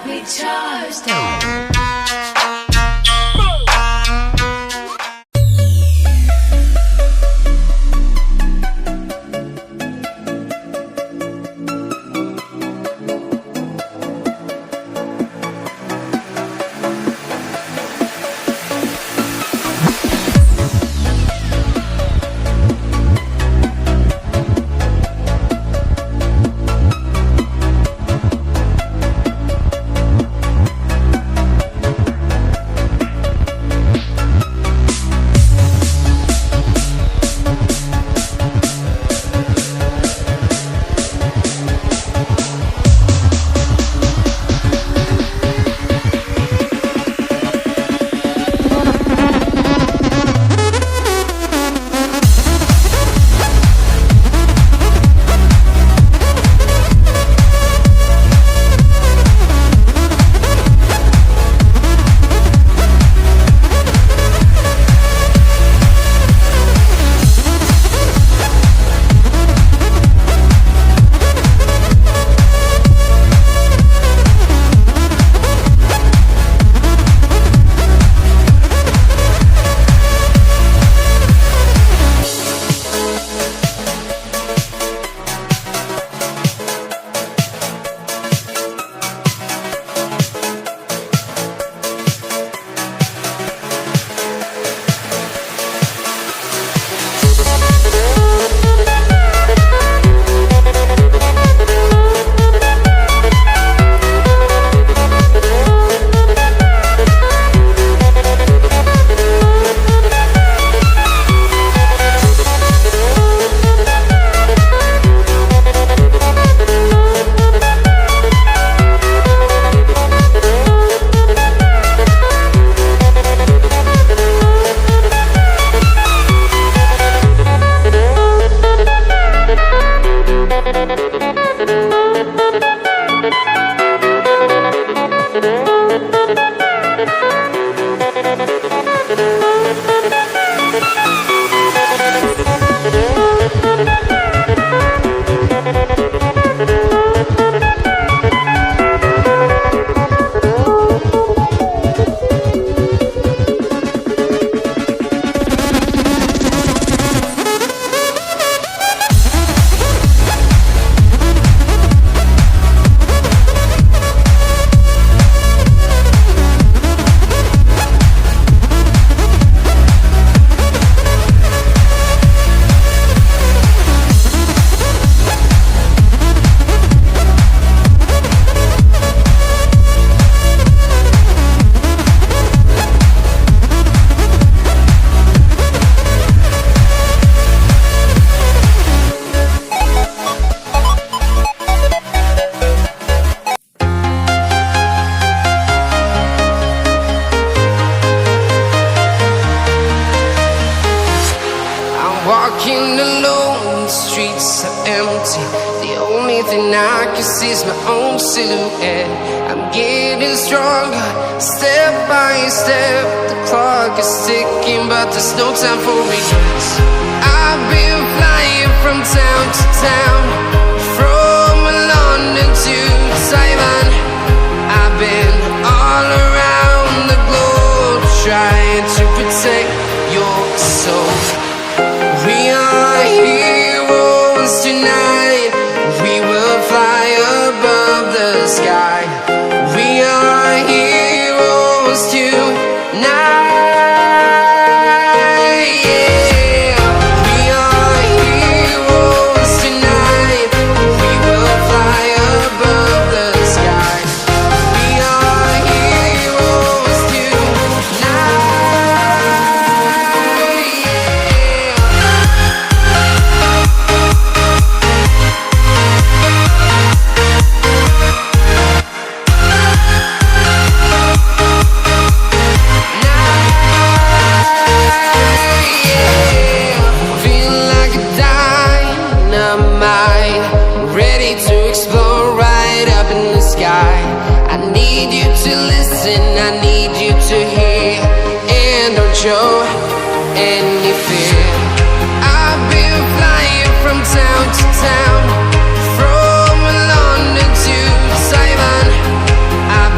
We charged down. Walking alone, the streets are empty. The only thing I can see is my own silhouette. I'm getting stronger, step by step. The clock is ticking, but there's no time for regrets. I've been flying from town to town, from London to Taiwan. I've been all around the globe, trying to protect your soul. We are heroes tonight. We will fly above the sky. We are heroes tonight. Yeah. We are heroes tonight. We will fly above the sky. We are heroes tonight. Show any fear. I've been flying from town to town, from London to Taiwan. I've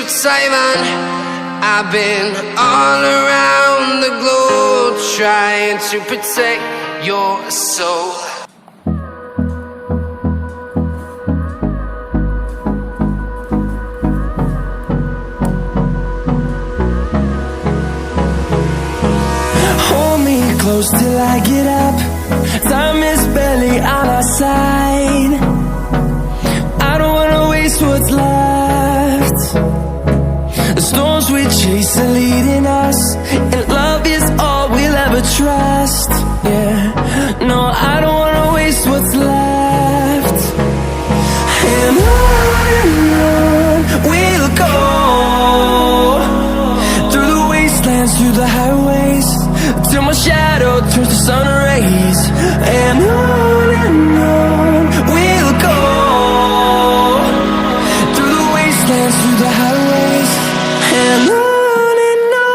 Taiwan. I've been all around the globe trying to protect your soul. Hold me close till I get up. Time is barely on our side. I don't wanna waste what's left. The storms we chase are leading us, and love is all we'll ever trust. Yeah, no, I don't wanna waste what's left. And on we'll go, through the wastelands, through the highways, till my shadow turns to sun rays. And on we'll go, through the wastelands, through the highways, and on we'll go.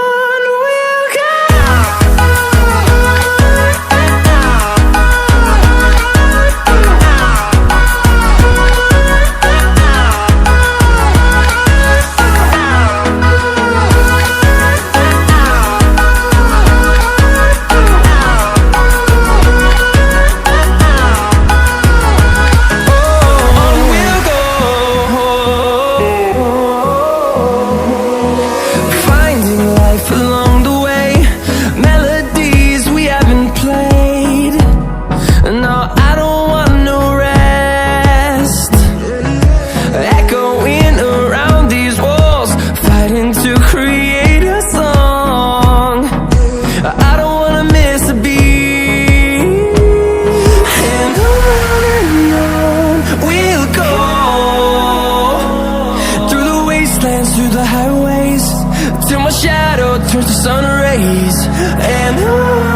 Through the highways, till my shadow turns to sun rays. And on